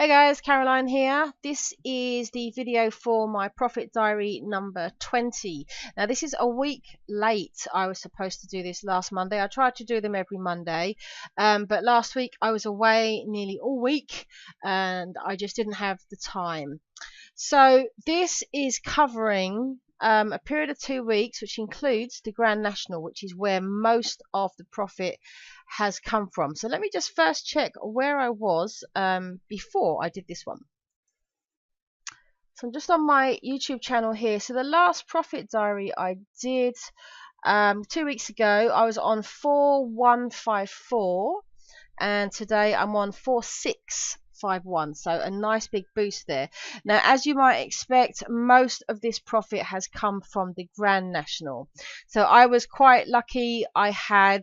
Hey guys, Caroline here. This is the video for my profit diary number 20. Now this is a week late. I was supposed to do this last Monday. I tried to do them every Monday, but last week I was away nearly all week and I just didn't have the time. So this is covering a period of 2 weeks, which includes the Grand National, which is where most of the profit has come from. So let me just first check where I was before I did this one. So I'm just on my YouTube channel here. So the last profit diary I did 2 weeks ago, I was on 4154, and today I'm on 4651, so a nice big boost there. Now, as you might expect, most of this profit has come from the Grand National. So I was quite lucky. I had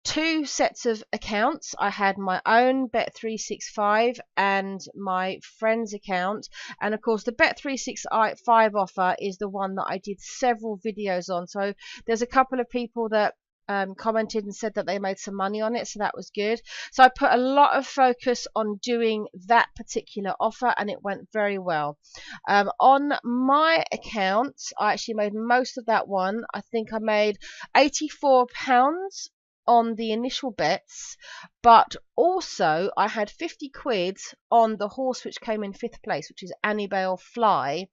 two sets of accounts. I had my own Bet365 and my friend's account, and of course the Bet365 offer is the one that I did several videos on. So there's a couple of people that commented and said that they made some money on it, so that was good. So I put a lot of focus on doing that particular offer, and it went very well. On my account, I actually made most of that one. I think I made £84 on the initial bets, but also I had 50 quid on the horse which came in 5th place, which is Annibale Fly,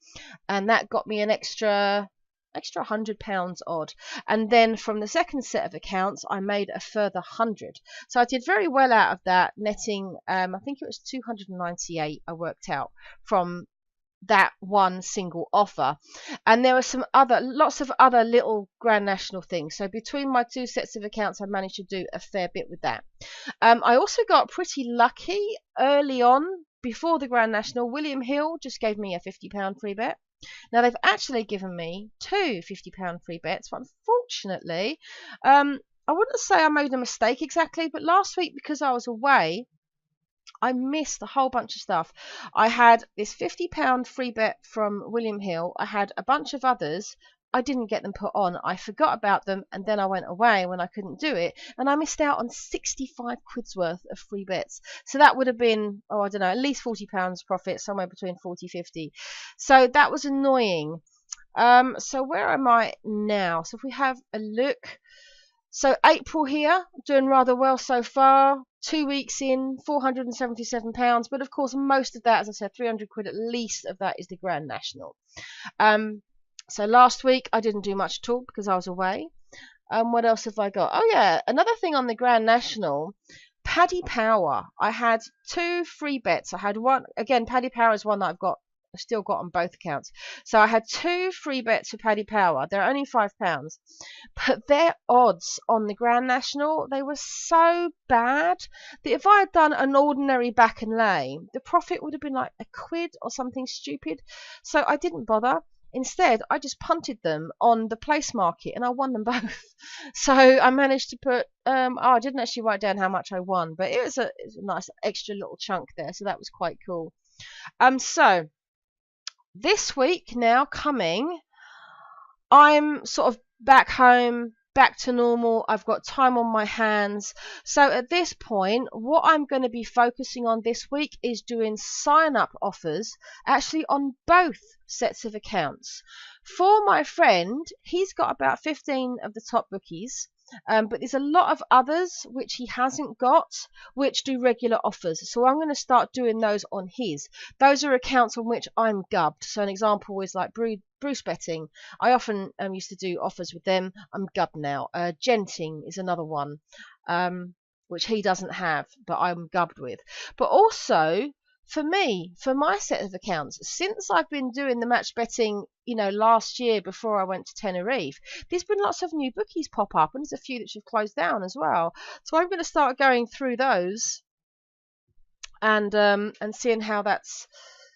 and that got me an extra £100 odd. And then from the second set of accounts I made a further 100. So I did very well out of that, netting I think it was 298 I worked out from that one single offer. And there were lots of other little Grand National things. So between my two sets of accounts I managed to do a fair bit with that. I also got pretty lucky early on. Before the Grand National, William Hill just gave me a £50 free bet. Now they've actually given me two £50 free bets, but unfortunately I wouldn't say I made a mistake exactly, but last week, because I was away, I missed a whole bunch of stuff. I had this £50 free bet from William Hill. I had a bunch of others. I didn't get them put on. I forgot about them, and then I went away when I couldn't do it, and I missed out on 65 quid's worth of free bets. So that would have been, oh, I don't know, at least £40 profit, somewhere between 40 50. So that was annoying. So where am I now? So if we have a look, so April here, doing rather well so far. 2 weeks in, £477, but of course most of that, as I said, 300 quid at least of that is the Grand National. So last week I didn't do much at all because I was away. What else have I got? Oh yeah, another thing on the Grand National, Paddy Power. I had two free bets. I had one, again, Paddy Power is one that I've still got on both accounts. So I had two free bets for Paddy Power. They're only £5, but their odds on the Grand National, they were so bad that if I had done an ordinary back and lay, the profit would have been like a quid or something stupid. So I didn't bother. Instead, I just punted them on the place market and I won them both. So I managed to put, I didn't actually write down how much I won, but it was a nice extra little chunk there. So that was quite cool. So this week now coming, I'm sort of back home, back to normal. I've got time on my hands. So at this point, what I'm going to be focusing on this week is doing sign-up offers actually on both sets of accounts. For my friend, he's got about 15 of the top bookies. But there's a lot of others which he hasn't got, which do regular offers. So I'm going to start doing those on his. Those are accounts on which I'm gubbed. So an example is like Bruce Betting. I often used to do offers with them. I'm gubbed now. Genting is another one, which he doesn't have, but I'm gubbed with. But also, for me, for my set of accounts, since I've been doing the match betting, last year before I went to Tenerife, there's been lots of new bookies pop up, and there's a few that have closed down as well. So I'm going to start going through those and seeing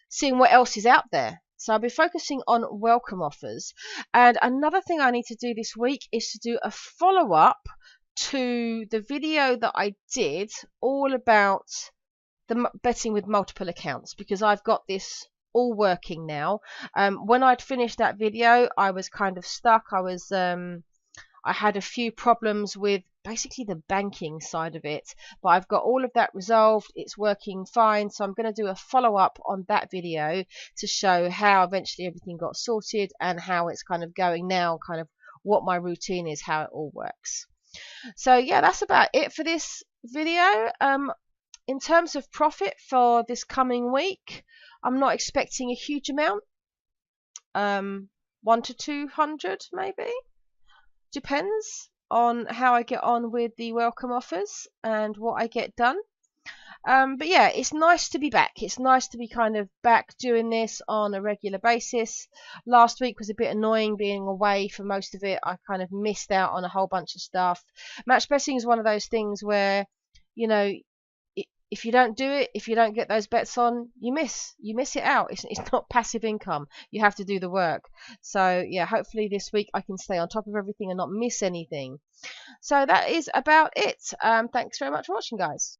seeing what else is out there. So I'll be focusing on welcome offers. And another thing I need to do this week is to do a follow-up to the video that I did all about the betting with multiple accounts, because I've got this all working now. When I'd finished that video, I was kind of stuck. I had a few problems with basically the banking side of it, but I've got all of that resolved. It's working fine, so I'm going to do a follow-up on that video to show how eventually everything got sorted and how it's kind of going now, kind of what my routine is, how it all works. So yeah, that's about it for this video. In terms of profit for this coming week, I'm not expecting a huge amount. 1 to 200 maybe, depends on how I get on with the welcome offers and what I get done. But yeah, it's nice to be back. It's nice to be kind of back doing this on a regular basis. Last week was a bit annoying being away for most of it. I kind of missed out on a whole bunch of stuff. Match betting is one of those things where, you know, if you don't do it, if you don't get those bets on, you miss it out. It's not passive income. You have to do the work. So yeah, hopefully this week I can stay on top of everything and not miss anything. So that is about it. Thanks very much for watching, guys.